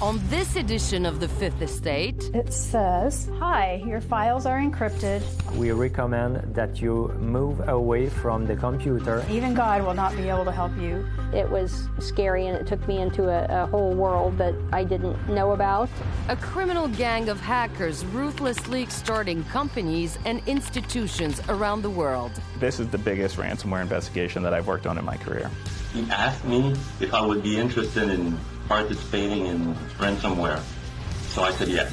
On this edition of The Fifth Estate, it says, "Hi, your files are encrypted. We recommend that you move away from the computer. Even God will not be able to help you." It was scary, and it took me into a whole world that I didn't know about. a criminal gang of hackers ruthlessly extorting companies and institutions around the world. This is the biggest ransomware investigation that I've worked on in my career. He asked me if I would be interested in participating in ransomware, so I said yes.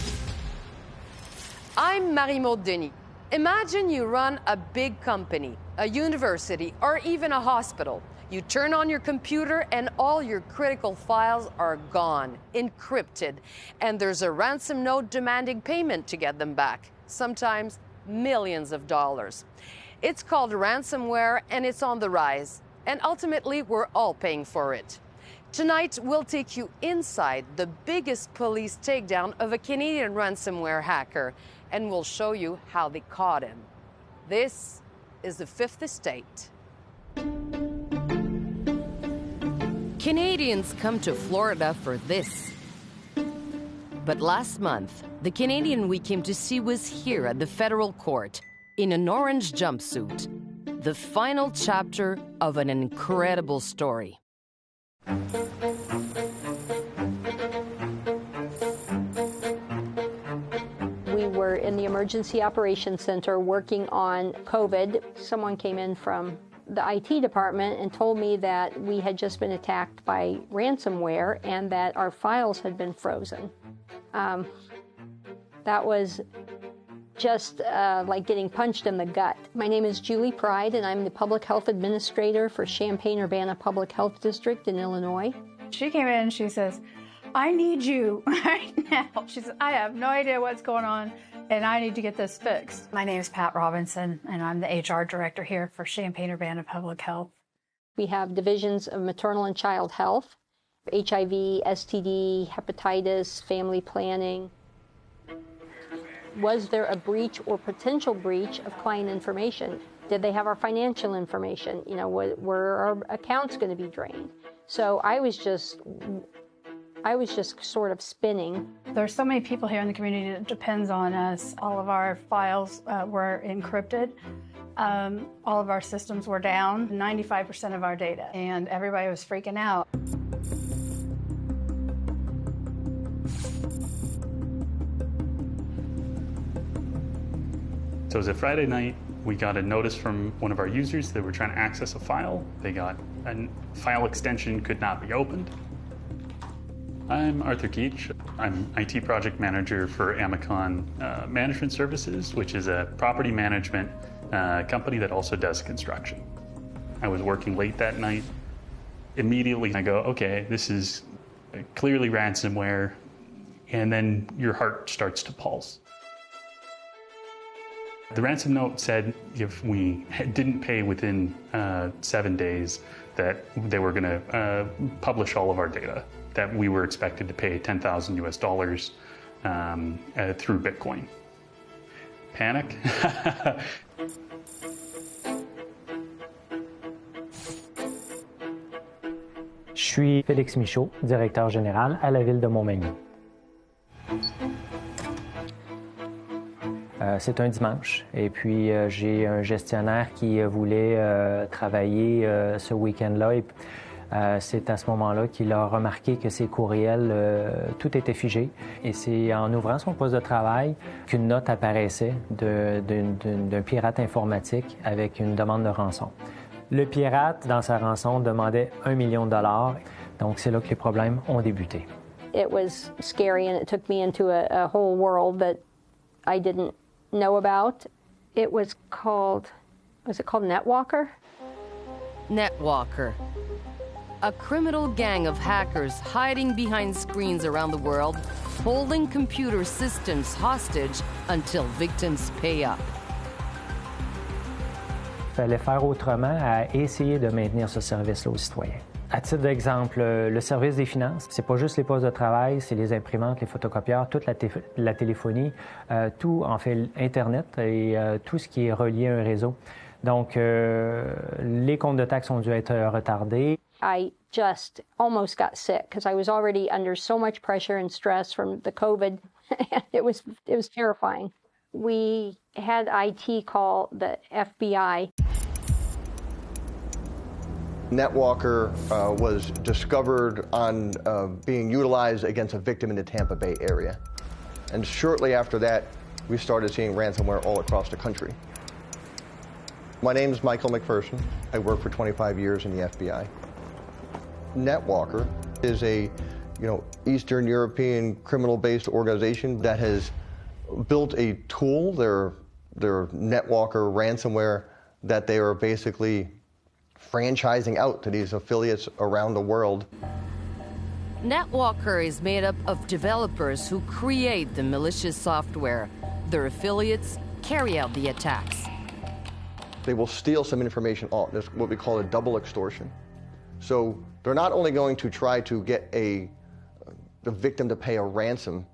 I'm Marie-Maude Denis. Imagine you run a big company, a university, or even a hospital. You turn on your computer and all your critical files are gone, encrypted, and there's a ransom note demanding payment to get them back, sometimes millions of dollars. It's called ransomware, and it's on the rise, and ultimately we're all paying for it. Tonight, we'll take you inside the biggest police takedown of a Canadian ransomware hacker, and we'll show you how they caught him. This is The Fifth Estate. Canadians come to Florida for this. But last month, the Canadian we came to see was here at the federal court in an orange jumpsuit. The final chapter of an incredible story. We were in the Emergency Operations Center working on COVID. Someone came in from the IT department and told me that we had just been attacked by ransomware and that our files had been frozen. That was just like getting punched in the gut. My name is Julie Pride, and I'm the Public Health Administrator for Champaign-Urbana Public Health District in Illinois. She came in and she says, "I need you right now." She said, "I have no idea what's going on, and I need to get this fixed." My name is Pat Robinson, and I'm the HR Director here for Champaign-Urbana Public Health. We have divisions of maternal and child health, HIV, STD, hepatitis, family planning. Was there a breach or potential breach of client information? Did they have our financial information? You know, were our accounts going to be drained? So I was just sort of spinning. There's so many people here in the community that depends on us. All of our files were encrypted. All of our systems were down, 95% of our data, and everybody was freaking out. So it was a Friday night. We got a notice from one of our users that were trying to access a file. They got a file extension could not be opened. I'm Arthur Keach. I'm IT project manager for Amicon Management Services, which is a property management company that also does construction. I was working late that night. Immediately I go, okay, this is clearly ransomware, and then your heart starts to pulse. The ransom note said if we didn't pay within 7 days, that they were going to publish all of our data, that we were expected to pay $10,000 US through Bitcoin. Panic. Je suis Félix Michaud, directeur général à la ville de Montmagny. C'est un dimanche et puis j'ai un gestionnaire qui voulait travailler ce week-end-là. Et c'est à ce moment-là qu'il a remarqué que ses courriels, tout était figé. Et c'est en ouvrant son poste de travail qu'une note apparaissait d'un pirate informatique avec une demande de rançon. Le pirate, dans sa rançon, demandait $1 million. Donc c'est là que les problèmes ont débuté. It was scary, and it took me into a whole world that I didn't know about. It was it called NetWalker? NetWalker, a criminal gang of hackers hiding behind screens around the world, holding computer systems hostage until victims pay up. Il fallait faire autrement à essayer de maintenir ce service-là aux citoyens. À titre d'exemple, le service des finances, c'est pas juste les postes de travail, c'est les imprimantes, les photocopieurs, toute la téléphonie, tout, en fait, Internet et tout ce qui est relié à un réseau. Donc, les comptes de taxes ont dû être retardés. I just almost got sick because I was already under so much pressure and stress from the COVID. It was terrifying. We had IT call the FBI. NetWalker was discovered on being utilized against a victim in the Tampa Bay area. And shortly after that, we started seeing ransomware all across the country. My name is Michael McPherson. I worked for 25 years in the FBI. NetWalker is a Eastern European criminal-based organization that has built a tool, their NetWalker ransomware, that they are basically franchising out to these affiliates around the world. NetWalker is made up of developers who create the malicious software. Their affiliates carry out the attacks. They will steal some information off. That's what we call a double extortion. So they're not only going to try to get the victim to pay a ransom,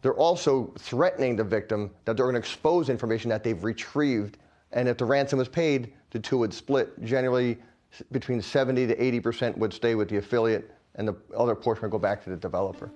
they're also threatening the victim that they're going to expose information that they've retrieved, and if the ransom is paid, the two would split. Generally, between 70 to 80% would stay with the affiliate, and the other portion would go back to the developer.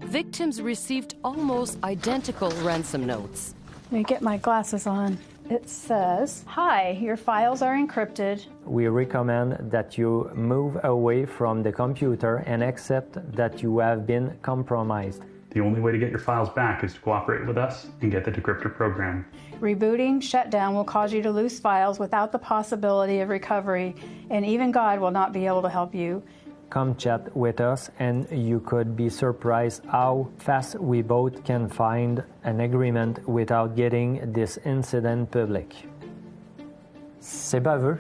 Victims received almost identical ransom notes. Let me get my glasses on. It says, "Hi, your files are encrypted. We recommend that you move away from the computer and accept that you have been compromised. The only way to get your files back is to cooperate with us and get the decryptor program. Rebooting shutdown will cause you to lose files without the possibility of recovery, and even God will not be able to help you. Come chat with us and you could be surprised how fast we both can find an agreement without getting this incident public." C'est baveux.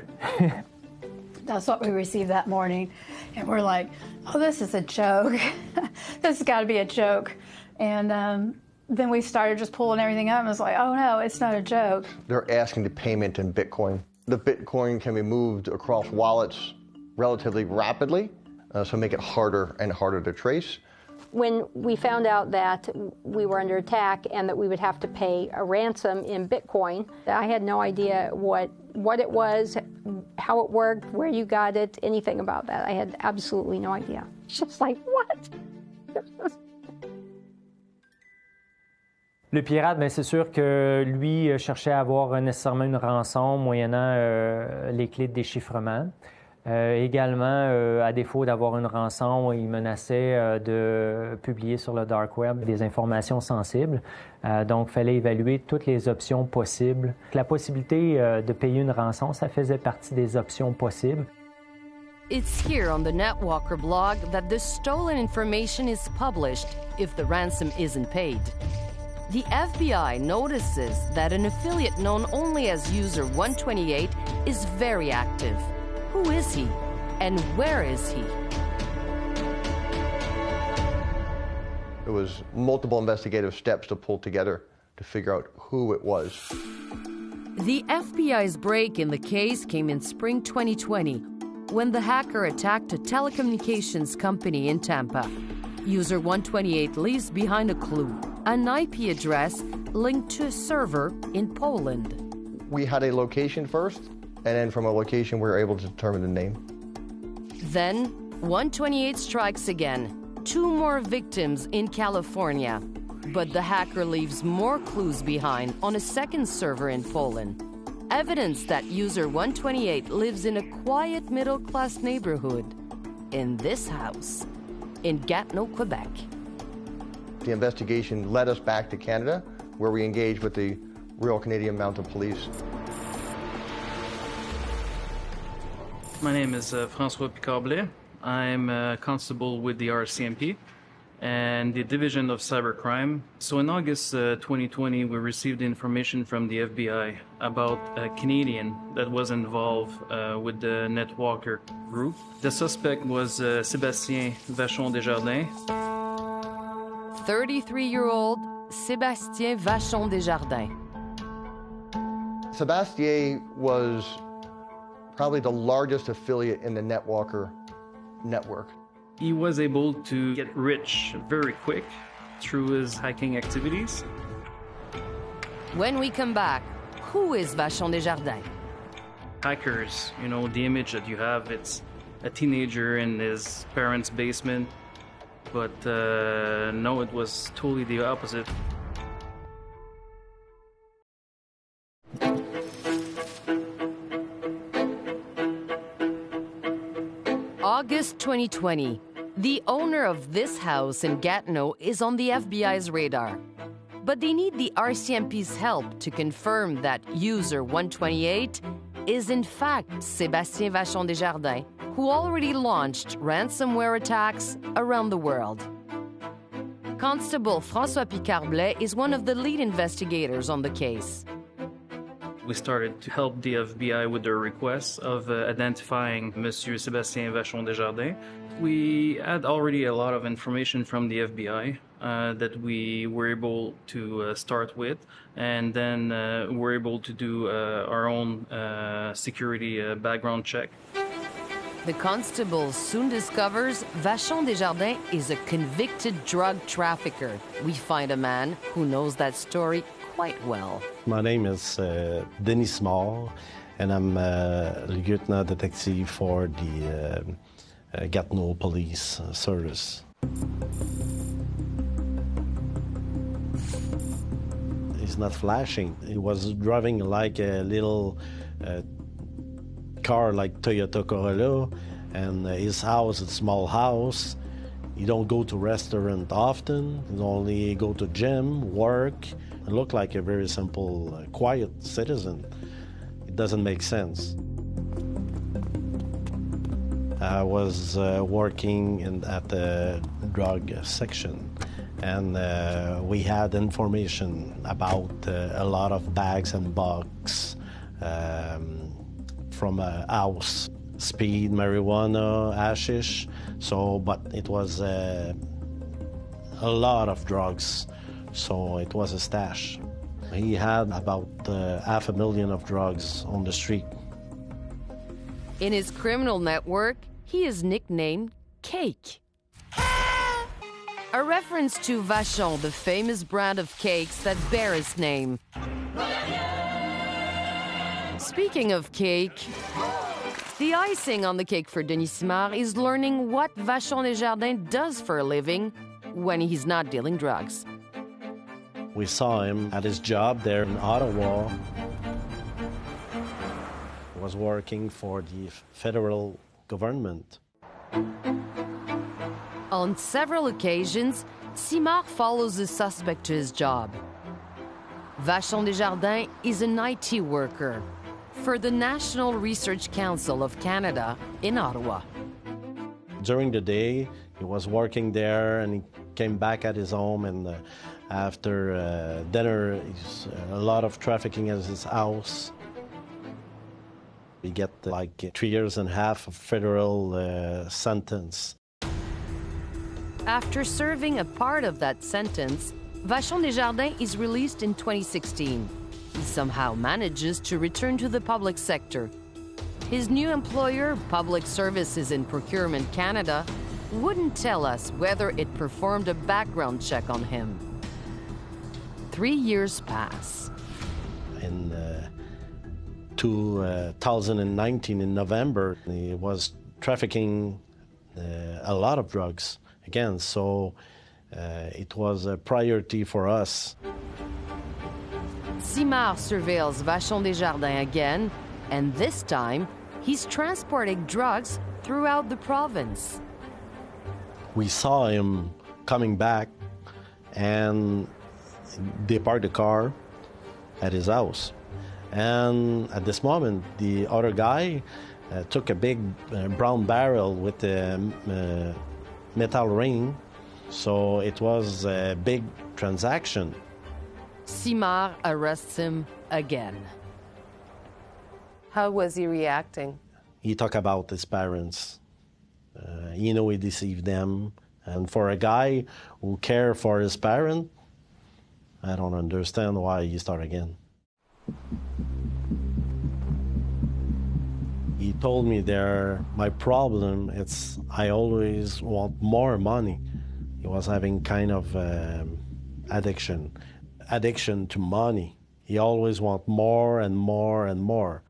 That's what we received that morning. And we're like, oh, this is a joke. This has got to be a joke. And then we started just pulling everything up and it was like, oh no, it's not a joke. They're asking the payment in Bitcoin. The Bitcoin can be moved across wallets relatively rapidly, so make it harder and harder to trace. When we found out that we were under attack and that we would have to pay a ransom in Bitcoin, I had no idea what it was, how it worked, where you got it, anything about that. I had absolutely no idea. Just like, what? Le pirate, bien, c'est sûr que lui cherchait à avoir nécessairement une rançon moyennant les clés de déchiffrement. Également, à défaut d'avoir une rançon, il menaçait de publier sur le dark web des informations sensibles. Donc, il fallait évaluer toutes les options possibles. La possibilité de payer une rançon, ça faisait partie des options possibles. It's here on the NetWalker blog that the stolen information is published if the ransom isn't paid. The FBI notices that an affiliate known only as user 128 is very active. Who is he? And where is he? It was multiple investigative steps to pull together to figure out who it was. The FBI's break in the case came in spring 2020 when the hacker attacked a telecommunications company in Tampa. User 128 leaves behind a clue, an IP address linked to a server in Poland. We had a location first, and then from a location we were able to determine the name. Then, 128 strikes again. 2 more victims in California. But the hacker leaves more clues behind on a second server in Poland. Evidence that user 128 lives in a quiet middle-class neighborhood. In this house, in Gatineau, Quebec. The investigation led us back to Canada, where we engaged with the Royal Canadian Mounted Police. My name is François Picard-Blais. I'm a constable with the RCMP and the Division of Cybercrime. So in August 2020, we received information from the FBI about a Canadian that was involved with the NetWalker group. The suspect was Sébastien Vachon Desjardins. 33-year-old Sébastien Vachon Desjardins. Sébastien was probably the largest affiliate in the NetWalker network. He was able to get rich very quick through his hacking activities. When we come back, who is Vachon Desjardins? Hackers, the image that you have, it's a teenager in his parents' basement. But no, it was totally the opposite. August 2020. The owner of this house in Gatineau is on the FBI's radar. But they need the RCMP's help to confirm that user 128 is in fact Sébastien Vachon Desjardins, who already launched ransomware attacks around the world. Constable François Picard-Blais is one of the lead investigators on the case. We started to help the FBI with their requests of identifying Monsieur Sébastien Vachon Desjardins. We had already a lot of information from the FBI that we were able to start with, and then we're able to do our own security background check. The constable soon discovers Vachon Desjardins is a convicted drug trafficker. We find a man who knows that story quite well. My name is Denis Moore, and I'm a lieutenant detective for the Gatineau Police Service. He's not flashing. He was driving like a little car like Toyota Corolla, and his house is a small house. You don't go to restaurant often. You only go to gym, work. It looked like a very simple, quiet citizen. It doesn't make sense. I was working at the drug section, and we had information about a lot of bags and boxes from a house. Speed, marijuana, hashish. But it was a lot of drugs. So it was a stash. He had about 500,000 of drugs on the street. In his criminal network, he is nicknamed Cake. A reference to Vachon, the famous brand of cakes that bear his name. Speaking of cake, the icing on the cake for Denis Simard is learning what Vachon Desjardins does for a living when he's not dealing drugs. We saw him at his job there in Ottawa. He was working for the federal government. On several occasions, Simard follows the suspect to his job. Vachon Desjardins is an IT worker for the National Research Council of Canada in Ottawa. During the day, he was working there, and he came back at his home, and after dinner, a lot of trafficking at his house. He get like 3.5 years of federal sentence. After serving a part of that sentence, Vachon Desjardins is released in 2016. He somehow manages to return to the public sector. His new employer, Public Services and Procurement Canada, wouldn't tell us whether it performed a background check on him. 3 years pass. In 2019, in November, he was trafficking a lot of drugs again, so it was a priority for us. Simard surveils Vachon Desjardins again, and this time, he's transporting drugs throughout the province. We saw him coming back and depart the car at his house. And at this moment, the other guy took a big brown barrel with a metal ring. So it was a big transaction. Simard arrests him again. How was he reacting? He talked about his parents. He knew he deceived them. And for a guy who cared for his parents, I don't understand why he started again. He told me there, my problem is I always want more money. He was having kind of addiction to money. He always want more and more and more.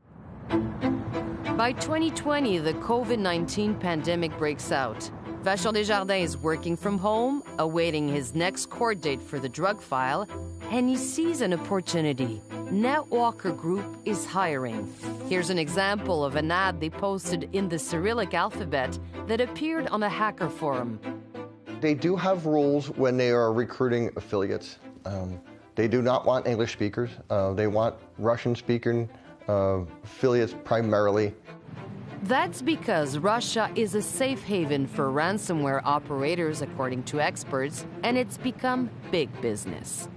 By 2020, the COVID-19 pandemic breaks out. Vachon Desjardins is working from home, awaiting his next court date for the drug file, and he sees an opportunity. Netwalker Group is hiring. Here's an example of an ad they posted in the Cyrillic alphabet that appeared on a hacker forum. They do have rules when they are recruiting affiliates. They do not want English speakers. They want Russian-speaking affiliates primarily. That's because Russia is a safe haven for ransomware operators, according to experts, and it's become big business.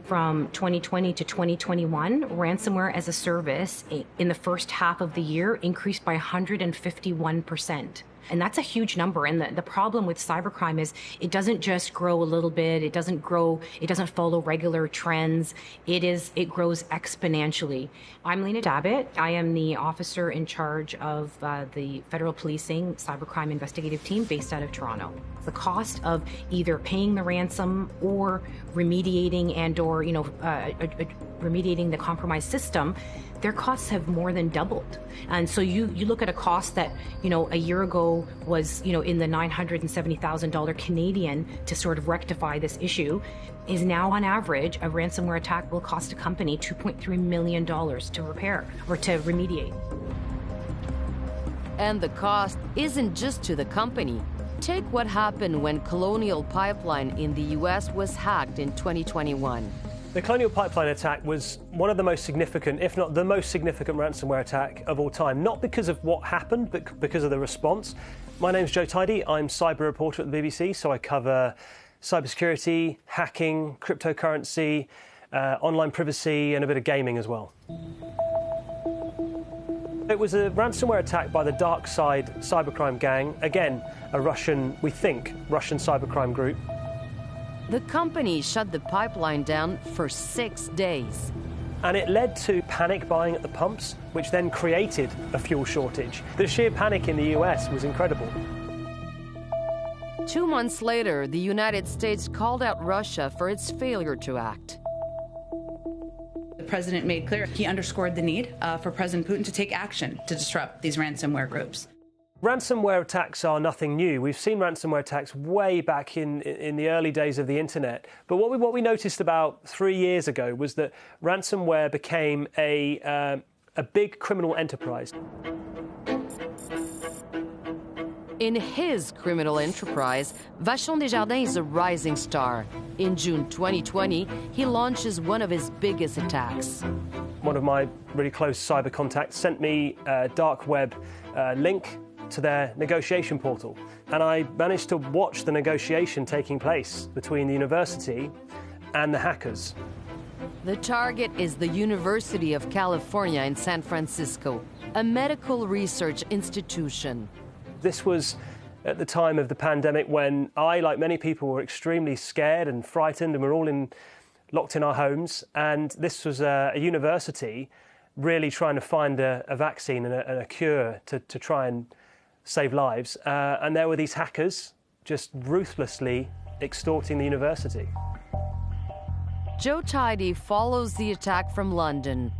From 2020 to 2021, ransomware as a service in the first half of the year increased by 151%. And that's a huge number. And the problem with cybercrime is it doesn't just grow a little bit. It doesn't follow regular trends. It grows exponentially. I'm Lena Dabbitt. I am the officer in charge of the Federal Policing Cybercrime Investigative Team based out of Toronto. The cost of either paying the ransom or remediating remediating the compromised system, their costs have more than doubled. And so you look at a cost that, a year ago was, in the $970,000 Canadian to sort of rectify this issue, is now on average, a ransomware attack will cost a company $2.3 million to repair or to remediate. And the cost isn't just to the company. Take what happened when Colonial Pipeline in the U.S. was hacked in 2021. The Colonial Pipeline attack was one of the most significant, if not the most significant ransomware attack of all time, not because of what happened, but because of the response. My name's Joe Tidy. I'm cyber reporter at the BBC, so I cover cybersecurity, hacking, cryptocurrency, online privacy, and a bit of gaming as well. It was a ransomware attack by the Dark Side cybercrime gang, again, a Russian cybercrime group. The company shut the pipeline down for 6 days. And it led to panic buying at the pumps, which then created a fuel shortage. The sheer panic in the US was incredible. 2 months later, the United States called out Russia for its failure to act. The president made clear he underscored the need for President Putin to take action to disrupt these ransomware groups. Ransomware attacks are nothing new. We've seen ransomware attacks way back in the early days of the internet. But what we noticed about 3 years ago was that ransomware became a big criminal enterprise. In his criminal enterprise, Vachon Desjardins is a rising star. In June 2020, he launches one of his biggest attacks. One of my really close cyber contacts sent me a dark web link to their negotiation portal. And I managed to watch the negotiation taking place between the university and the hackers. The target is the University of California in San Francisco, a medical research institution. This was at the time of the pandemic when I, like many people, were extremely scared and frightened, and we're all locked in our homes. And this was a university really trying to find a vaccine and a cure to try and save lives. And there were these hackers just ruthlessly extorting the university. Joe Tidy follows the attack from London.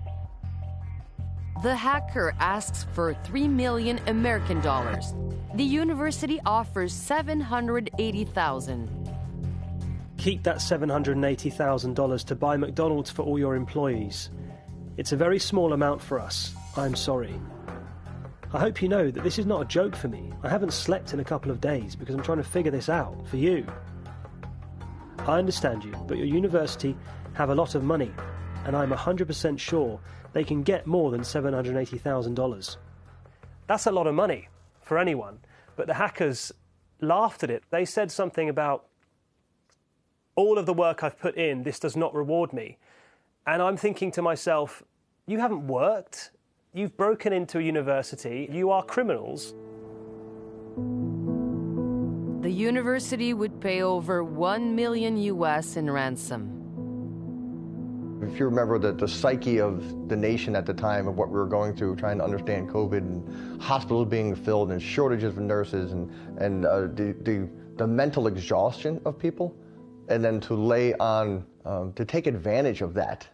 The hacker asks for $3 million American dollars. The university offers $780,000. Keep that $780,000 to buy McDonald's for all your employees. It's a very small amount for us. I'm sorry. I hope you know that this is not a joke for me. I haven't slept in a couple of days because I'm trying to figure this out for you. I understand you, but your university have a lot of money, and I'm 100% sure they can get more than $780,000. That's a lot of money for anyone, but the hackers laughed at it. They said something about, all of the work I've put in, this does not reward me. And I'm thinking to myself, you haven't worked, you've broken into a university, you are criminals. The university would pay over $1 million US in ransom. If you remember the psyche of the nation at the time of what we were going through, trying to understand COVID and hospitals being filled and shortages of nurses and the mental exhaustion of people, and then to lay on, to take advantage of that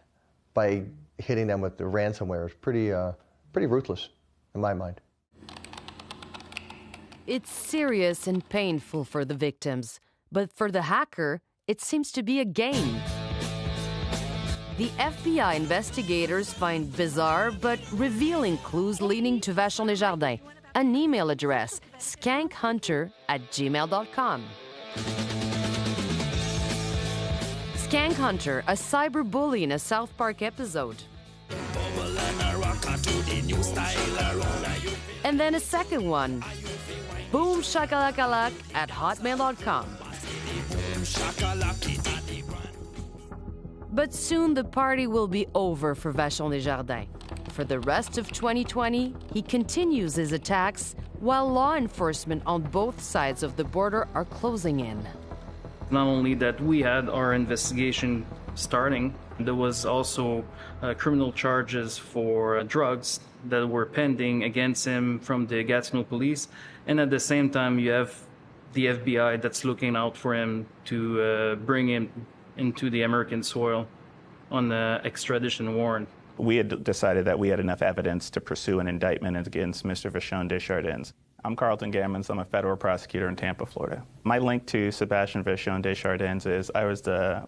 by hitting them with the ransomware is pretty ruthless in my mind. It's serious and painful for the victims, but for the hacker, it seems to be a game. The FBI investigators find bizarre but revealing clues leading to Vachon Desjardins, an email address, skankhunter@gmail.com. Skankhunter, a cyberbully in a South Park episode. And then a second one, Boom Shakalakalak @hotmail.com. But soon the party will be over for Vachon Desjardins. For the rest of 2020, he continues his attacks while law enforcement on both sides of the border are closing in. Not only that we had our investigation starting, there was also criminal charges for drugs that were pending against him from the Gatineau police. And at the same time, you have the FBI that's looking out for him to bring him into the American soil on the extradition warrant. We had decided that we had enough evidence to pursue an indictment against Mr. Vachon Desjardins. I'm Carlton Gammons. I'm a federal prosecutor in Tampa, Florida. My link to Sébastien Vachon Desjardins is I was the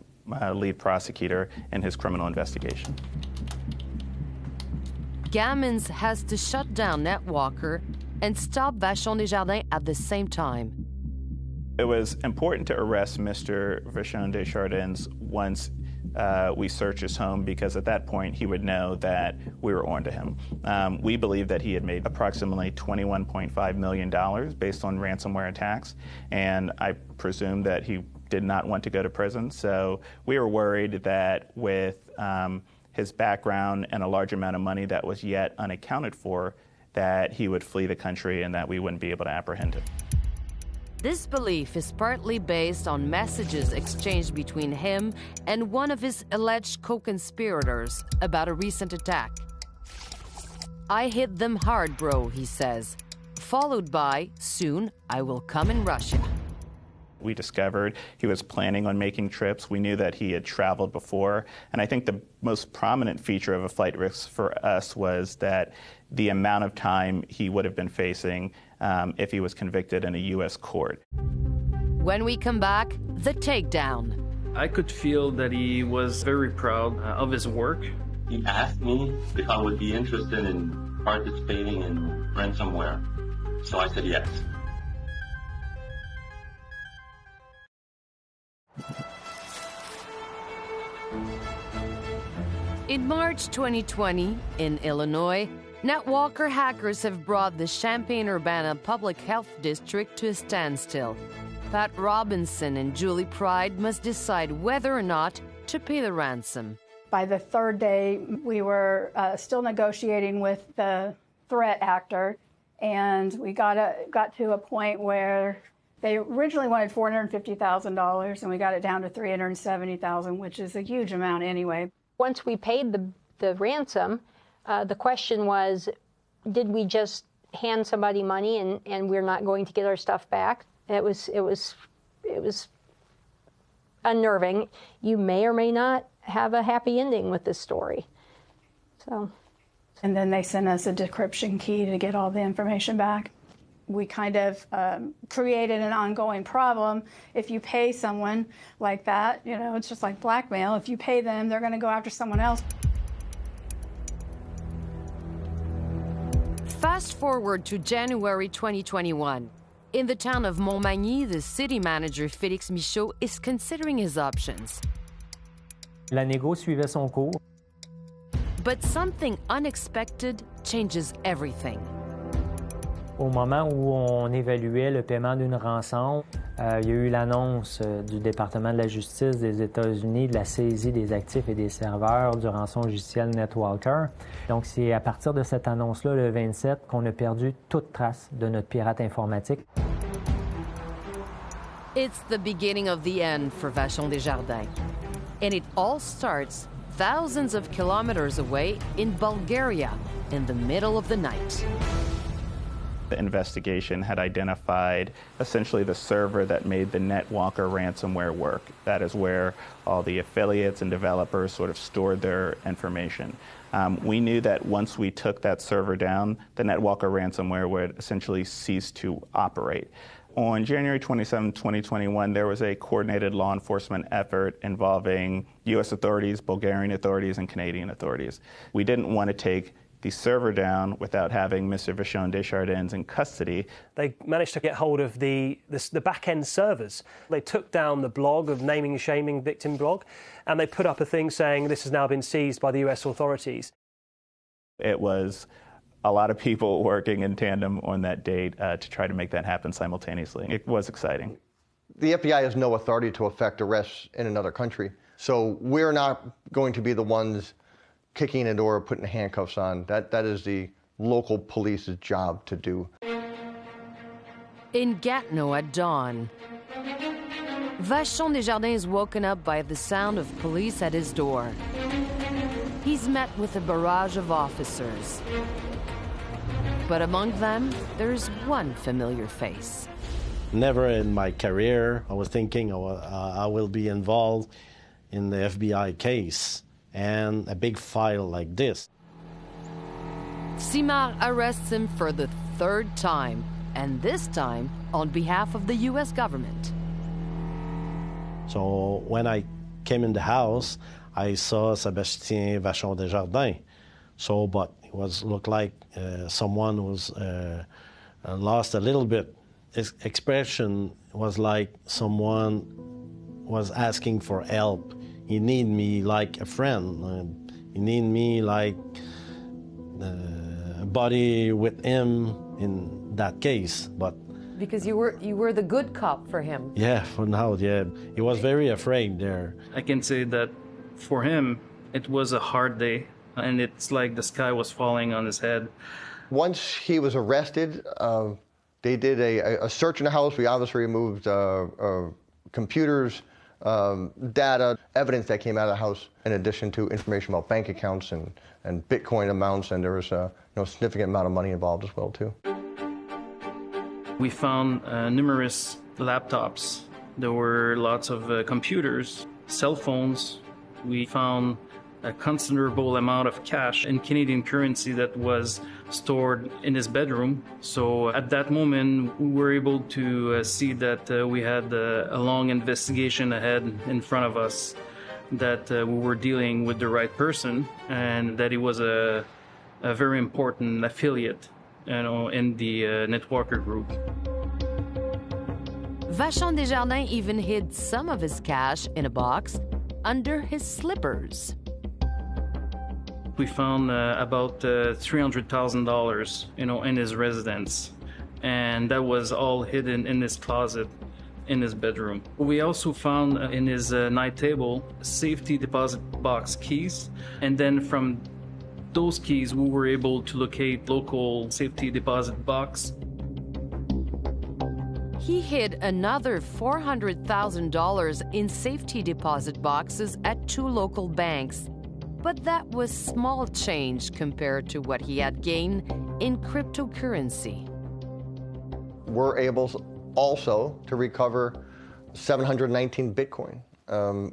lead prosecutor in his criminal investigation. Gammons has to shut down NetWalker and stop Vachon Desjardins at the same time. It was important to arrest Mr. Vachon Desjardins once we searched his home, because at that point he would know that we were on to him. We believe that he had made approximately $21.5 million based on ransomware attacks, and I presume that he did not want to go to prison. So we were worried that with his background and a large amount of money that was yet unaccounted for, that he would flee the country and that we wouldn't be able to apprehend him. This belief is partly based on messages exchanged between him and one of his alleged co-conspirators about a recent attack. "I hit them hard, bro," he says, followed by, "Soon I will come in Russia." We discovered he was planning on making trips. We knew that he had traveled before. And I think the most prominent feature of a flight risk for us was that the amount of time he would have been facing if he was convicted in a U.S. court. When we come back, the takedown. I could feel that he was very proud of his work. He asked me if I would be interested in participating in ransomware. So I said yes. In March 2020, in Illinois, NetWalker hackers have brought the Champaign-Urbana Public Health District to a standstill. Pat Robinson and Julie Pride must decide whether or not to pay the ransom. By the third day, we were still negotiating with the threat actor, and we got to a point where they originally wanted $450,000, and we got it down to $370,000, which is a huge amount anyway. Once we paid the ransom, the question was, did we just hand somebody money and we're not going to get our stuff back? It was unnerving. You may or may not have a happy ending with this story. And then they sent us a decryption key to get all the information back. We kind of created an ongoing problem. If you pay someone like that, you know, it's just like blackmail. If you pay them, they're going to go after someone else. Fast forward to January 2021. In the town of Montmagny, the city manager, Félix Michaud, is considering his options. La négo suivait son cours. But something unexpected changes everything. Au moment où on évaluait le paiement d'une rançon, il y a eu l'annonce du département de la justice des États-Unis de la saisie des actifs et des serveurs du rançon logiciel NetWalker. Donc, c'est à partir de cette annonce-là, le 27, qu'on a perdu toute trace de notre pirate informatique. It's the beginning of the end for Vachon Desjardins. And it all starts thousands of kilometers away in Bulgaria in the middle of the night. The investigation had identified essentially the server that made the NetWalker ransomware work. That is where all the affiliates and developers sort of stored their information. We knew that once we took that server down, the NetWalker ransomware would essentially cease to operate. On January 27, 2021, there was a coordinated law enforcement effort involving U.S. authorities, Bulgarian authorities, and Canadian authorities. We didn't want to take the server down without having Mr. Vachon Desjardins in custody. They managed to get hold of the back-end servers. They took down the blog of naming and shaming victim blog, and they put up a thing saying this has now been seized by the U.S. authorities. It was a lot of people working in tandem on that date to try to make that happen simultaneously. It was exciting. The FBI has no authority to effect arrests in another country, so we're not going to be the ones kicking a door or putting handcuffs on. That is the local police's job to do. In Gatineau at dawn, Vachon Desjardins is woken up by the sound of police at his door. He's met with a barrage of officers. But among them, there's one familiar face. Never in my career I was thinking I will be involved in the FBI case and a big file like this. Simard arrests him for the third time, and this time on behalf of the U.S. government. So when I came in the house, I saw Sébastien Vachon Desjardins. But it looked like someone was lost a little bit. His expression was like someone was asking for help. He need me like a friend. He need me like a buddy with him in that case. But because you were the good cop for him. Yeah, for now, yeah. He was very afraid there. I can say that for him, it was a hard day, and it's like the sky was falling on his head. Once he was arrested, they did a search in the house. We obviously removed computers, data, evidence that came out of the house, in addition to information about bank accounts and Bitcoin amounts, and there was a significant amount of money involved as well, too. We found numerous laptops. There were lots of computers, cell phones. We found a considerable amount of cash in Canadian currency that was stored in his bedroom. So at that moment, we were able to see that we had a long investigation ahead in front of us, that we were dealing with the right person, and that he was a very important affiliate, in the NetWalker group. Vachon Desjardins even hid some of his cash in a box under his slippers. We found about $300,000, in his residence, and that was all hidden in his closet in his bedroom. We also found in his night table safety deposit box keys, and then from those keys we were able to locate local safety deposit box. He hid another $400,000 in safety deposit boxes at 2 local banks. But that was small change compared to what he had gained in cryptocurrency. We're able also to recover 719 Bitcoin,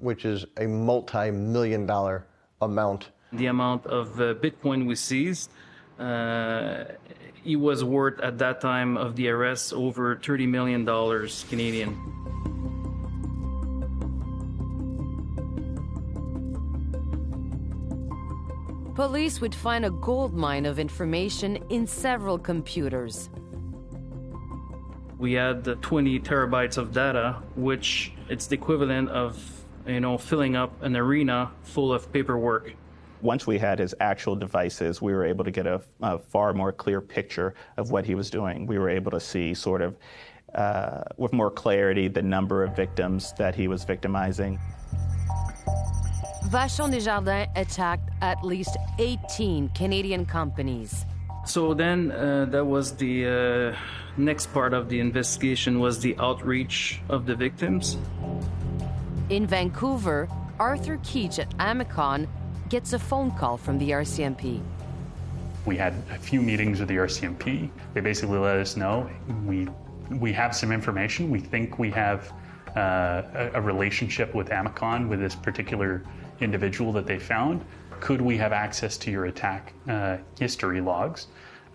which is a multi-million-dollar amount. The amount of Bitcoin we seized, he was worth at that time of the arrest over $30 million Canadian. Police would find a gold mine of information in several computers. We had 20 terabytes of data, which it's the equivalent of, filling up an arena full of paperwork. Once we had his actual devices, we were able to get a far more clear picture of what he was doing. We were able to see sort of, with more clarity, the number of victims that he was victimizing. Vachon Desjardins attacked at least 18 Canadian companies. So then that was the next part of the investigation, was the outreach of the victims. In Vancouver, Arthur Keach at Amicon gets a phone call from the RCMP. We had a few meetings with the RCMP. They basically let us know, we have some information. We think we have a relationship with Amicon, with this particular individual that they found. Could we have access to your attack history logs?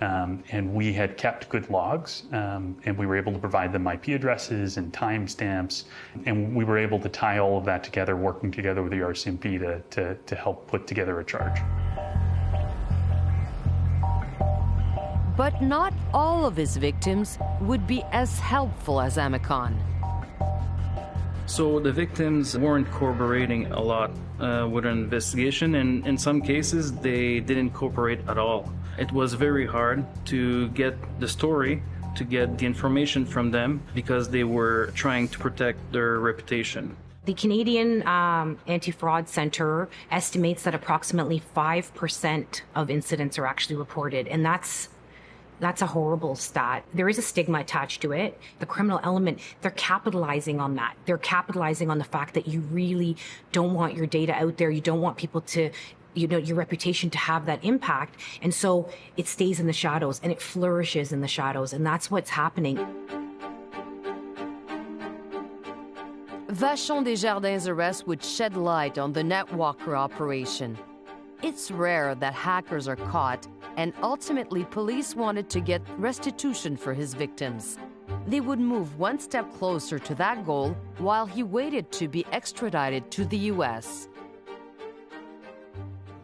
And we had kept good logs, and we were able to provide them IP addresses and timestamps, and we were able to tie all of that together, working together with the RCMP to help put together a charge. But not all of his victims would be as helpful as Amicon. So the victims weren't cooperating a lot with an investigation, and in some cases they didn't cooperate at all. It was very hard to get the story, to get the information from them, because they were trying to protect their reputation. The Canadian Anti-Fraud Centre estimates that approximately 5% of incidents are actually reported, and that's a horrible stat. There is a stigma attached to it. The criminal element, they're capitalizing on that. They're capitalizing on the fact that you really don't want your data out there. You don't want people to, your reputation to have that impact. And so it stays in the shadows and it flourishes in the shadows. And that's what's happening. Vachon Desjardins' arrest would shed light on the Netwalker operation. It's rare that hackers are caught, and ultimately police wanted to get restitution for his victims. They would move one step closer to that goal while he waited to be extradited to the US.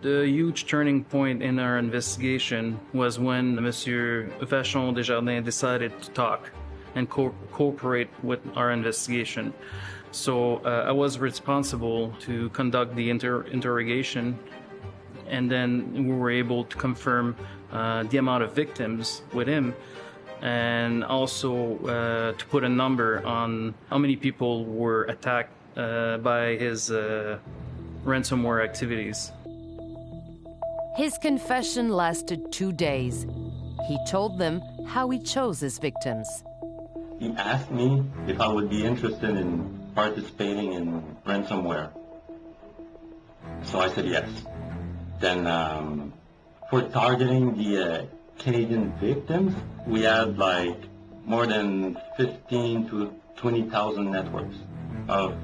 The huge turning point in our investigation was when Monsieur Vachon Desjardins decided to talk and cooperate with our investigation. So I was responsible to conduct the interrogation, and then we were able to confirm the amount of victims with him, and also to put a number on how many people were attacked by his ransomware activities. His confession lasted 2 days. He told them how he chose his victims. He asked me if I would be interested in participating in ransomware. So I said yes. Then for targeting the Canadian victims, we had like more than 15 to 20,000 networks of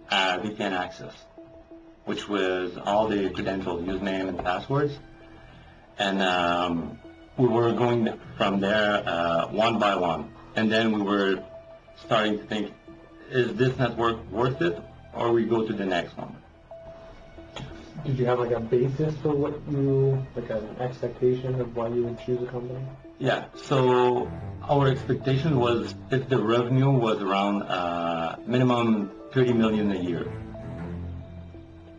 VPN access, which was all the credentials, username and passwords. And we were going from there one by one. And then we were starting to think, is this network worth it, or we go to the next one? Did you have like a basis for what you, like an expectation of why you would choose a company? Yeah, so our expectation was if the revenue was around minimum 30 million a year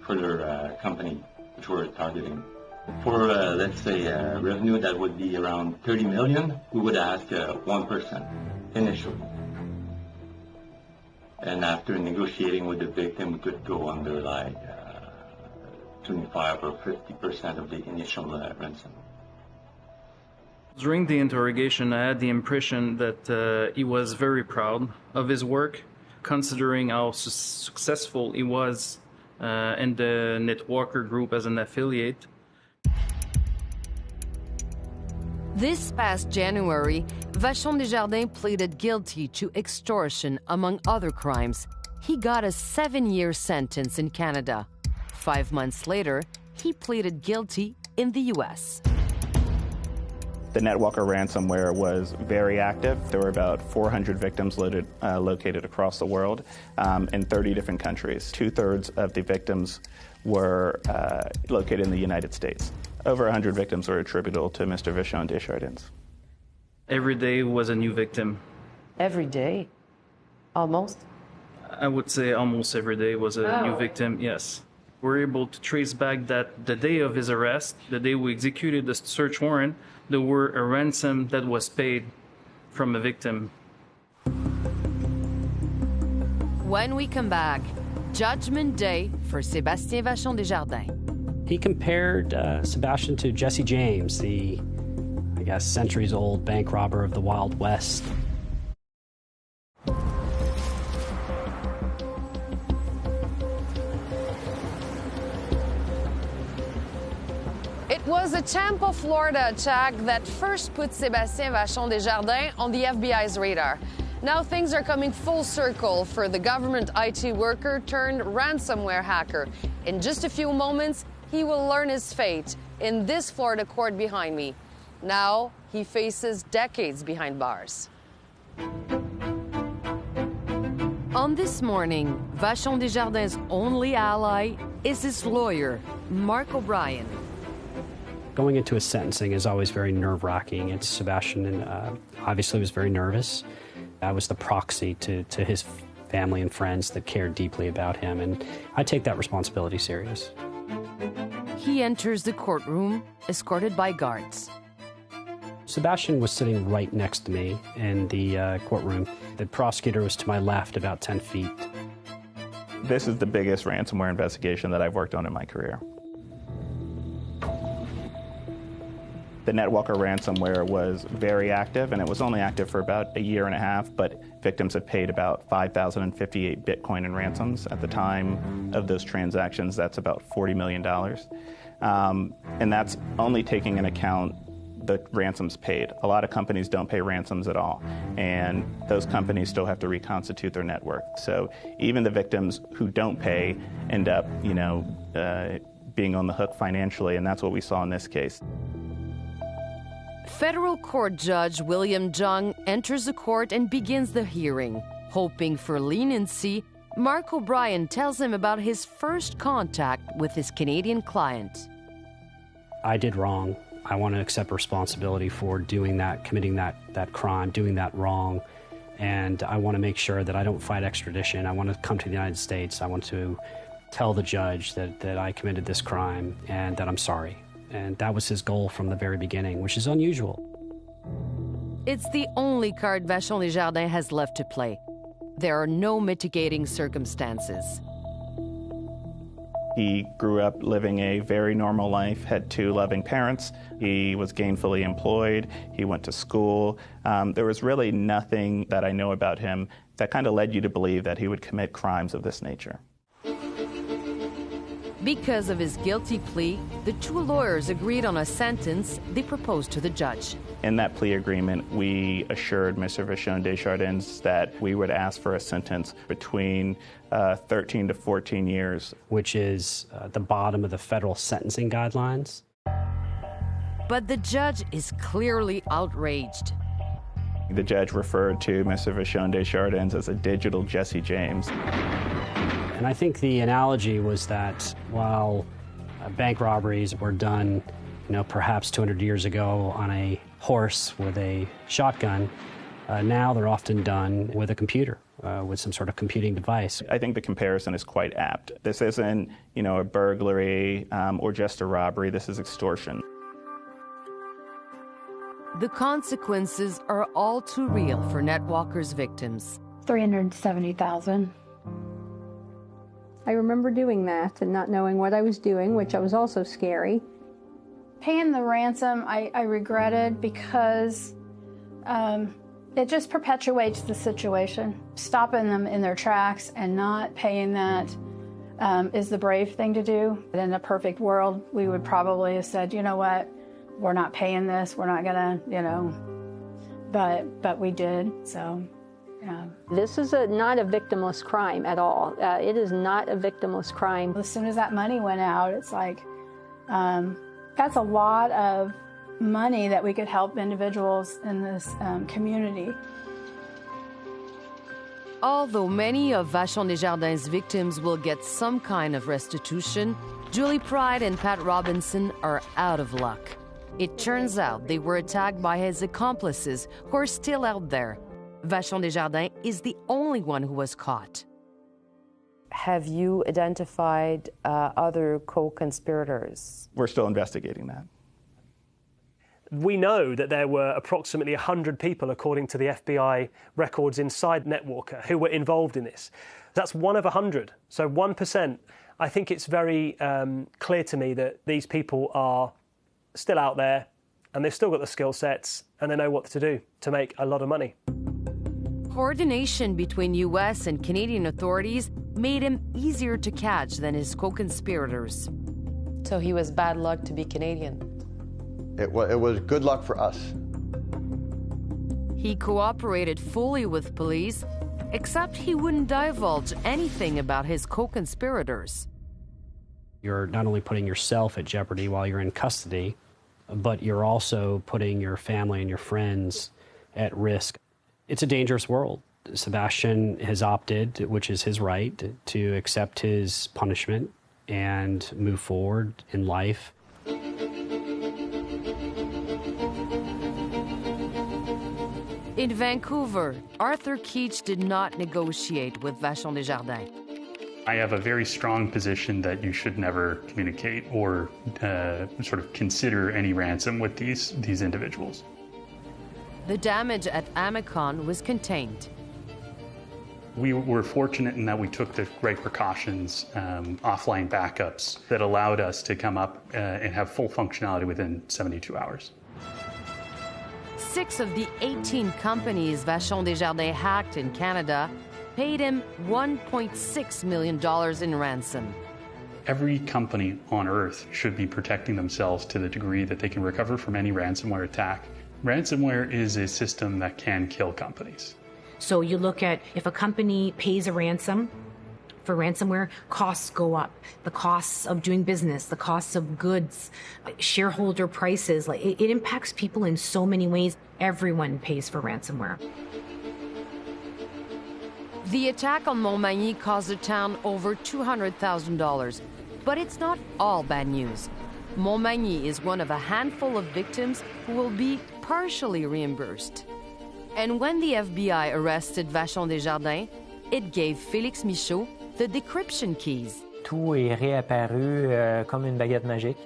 for their company, which we're targeting. For, let's say, revenue that would be around 30 million, we would ask 1% initially. And after negotiating with the victim, we could go under like 25 or 50% of the initial ransom. During the interrogation, I had the impression that he was very proud of his work, considering how successful he was in the Netwalker group as an affiliate. This past January, Vachon Desjardins pleaded guilty to extortion, among other crimes. He got a 7-year sentence in Canada. 5 months later, he pleaded guilty in the US. The Netwalker ransomware was very active. There were about 400 victims located across the world in 30 different countries. 2/3 of the victims were located in the United States. Over 100 victims were attributable to Mr. Vachon Desjardins. Every day was a new victim. Every day? Almost? I would say almost every day was a new victim, yes. We're able to trace back that the day of his arrest, the day we executed the search warrant, there were a ransom that was paid from a victim. When we come back, Judgment Day for Sébastien Vachon Desjardins. He compared Sebastian to Jesse James, the, I guess, centuries-old bank robber of the Wild West. It was a Tampa, Florida attack that first put Sébastien Vachon Desjardins on the FBI's radar. Now things are coming full circle for the government IT worker turned ransomware hacker. In just a few moments, he will learn his fate in this Florida court behind me. Now he faces decades behind bars. On this morning, Vachon Desjardins' only ally is his lawyer, Mark O'Brien. Going into a sentencing is always very nerve-wracking, and Sebastian obviously was very nervous. I was the proxy to his family and friends that cared deeply about him, and I take that responsibility serious. He enters the courtroom, escorted by guards. Sebastian was sitting right next to me in the courtroom. The prosecutor was to my left, about 10 feet. This is the biggest ransomware investigation that I've worked on in my career. The NetWalker ransomware was very active, and it was only active for about a year and a half, but victims have paid about 5,058 Bitcoin in ransoms. At the time of those transactions, that's about $40 million. And that's only taking into account the ransoms paid. A lot of companies don't pay ransoms at all, and those companies still have to reconstitute their network. So even the victims who don't pay end up, being on the hook financially, and that's what we saw in this case. Federal Court Judge William Jung enters the court and begins the hearing. Hoping for leniency, Mark O'Brien tells him about his first contact with his Canadian client. I did wrong. I want to accept responsibility for doing that, committing that crime, doing that wrong. And I want to make sure that I don't fight extradition. I want to come to the United States. I want to tell the judge that I committed this crime and that I'm sorry. And that was his goal from the very beginning, which is unusual. It's the only card Vachon Desjardins has left to play. There are no mitigating circumstances. He grew up living a very normal life, had 2 loving parents. He was gainfully employed. He went to school. There was really nothing that I know about him that kind of led you to believe that he would commit crimes of this nature. Because of his guilty plea, the 2 lawyers agreed on a sentence they proposed to the judge. In that plea agreement, we assured Mr. Vachon Desjardins that we would ask for a sentence between 13 to 14 years. Which is the bottom of the federal sentencing guidelines. But the judge is clearly outraged. The judge referred to Mr. Vachon Desjardins as a digital Jesse James. And I think the analogy was that while bank robberies were done, perhaps 200 years ago on a horse with a shotgun, now they're often done with a computer, with some sort of computing device. I think the comparison is quite apt. This isn't, a burglary or just a robbery. This is extortion. The consequences are all too real for NetWalker's victims. $370,000. I remember doing that and not knowing what I was doing, which was also scary. Paying the ransom, I regretted because it just perpetuates the situation. Stopping them in their tracks and not paying that is the brave thing to do. In a perfect world, we would probably have said, you know what, we're not paying this, we're not gonna, but we did, so. Yeah. This is not a victimless crime at all. It is not a victimless crime. As soon as that money went out, it's like, that's a lot of money that we could help individuals in this community. Although many of Vachon Desjardins' victims will get some kind of restitution, Julie Pride and Pat Robinson are out of luck. It turns out they were attacked by his accomplices who are still out there. Vachon Desjardins is the only one who was caught. Have you identified other co-conspirators? We're still investigating that. We know that there were approximately 100 people, according to the FBI records inside NetWalker, who were involved in this. That's 1 of 100, so 1%. I think it's very clear to me that these people are still out there, and they've still got the skill sets, and they know what to do to make a lot of money. Coordination between U.S. and Canadian authorities made him easier to catch than his co-conspirators. So he was bad luck to be Canadian. It was good luck for us. He cooperated fully with police, except he wouldn't divulge anything about his co-conspirators. You're not only putting yourself at jeopardy while you're in custody, but you're also putting your family and your friends at risk. It's a dangerous world. Sebastian has opted, which is his right, to accept his punishment and move forward in life. In Vancouver, Arthur Keach did not negotiate with Vachon Desjardins. I have a very strong position that you should never communicate or sort of consider any ransom with these individuals. The damage at Amicon was contained. We were fortunate in that we took the right precautions, offline backups, that allowed us to come up and have full functionality within 72 hours. 6 of the 18 companies Vachon Desjardins hacked in Canada paid him $1.6 million in ransom. Every company on Earth should be protecting themselves to the degree that they can recover from any ransomware attack. Ransomware is a system that can kill companies. So you look at if a company pays a ransom for ransomware, costs go up. The costs of doing business, the costs of goods, shareholder prices, it impacts people in so many ways. Everyone pays for ransomware. The attack on Montmagny cost the town over $200,000. But it's not all bad news. Montmagny is one of a handful of victims who will be partially reimbursed. And when the FBI arrested Vachon Desjardins, it gave Félix Michaud the decryption keys. Tout est réapparu comme une baguette magique.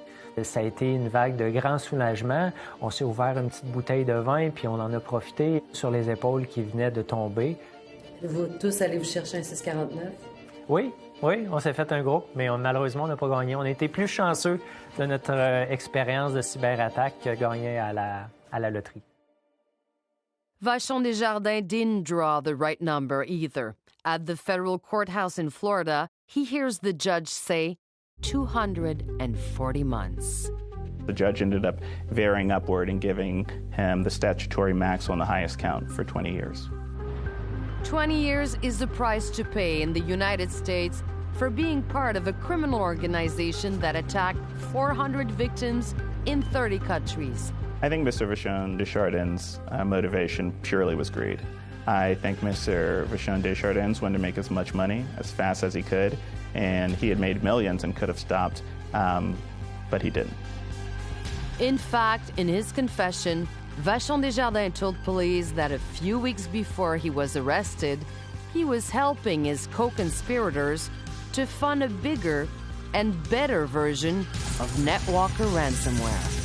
Ça a été une vague de grand soulagement. On s'est ouvert une petite bouteille de vin, puis on en a profité sur les épaules qui venaient de tomber. Vous tous allez vous chercher un 649? Oui, on s'est fait un groupe, mais malheureusement, on n'a pas gagné. On a été plus chanceux de notre expérience de cyberattaque que gagner à la loterie. Vachon Desjardins didn't draw the right number either. At the federal courthouse in Florida, he hears the judge say 240 months. The judge ended up varying upward and giving him the statutory max on the highest count for 20 years. 20 years is the price to pay in the United States for being part of a criminal organization that attacked 400 victims in 30 countries. I think Mr. Vachon Desjardins' motivation purely was greed. I think Mr. Vachon Desjardins wanted to make as much money as fast as he could, and he had made millions and could have stopped, but he didn't. In fact, in his confession, Vachon Desjardins told police that a few weeks before he was arrested, he was helping his co-conspirators to fund a bigger and better version of NetWalker ransomware.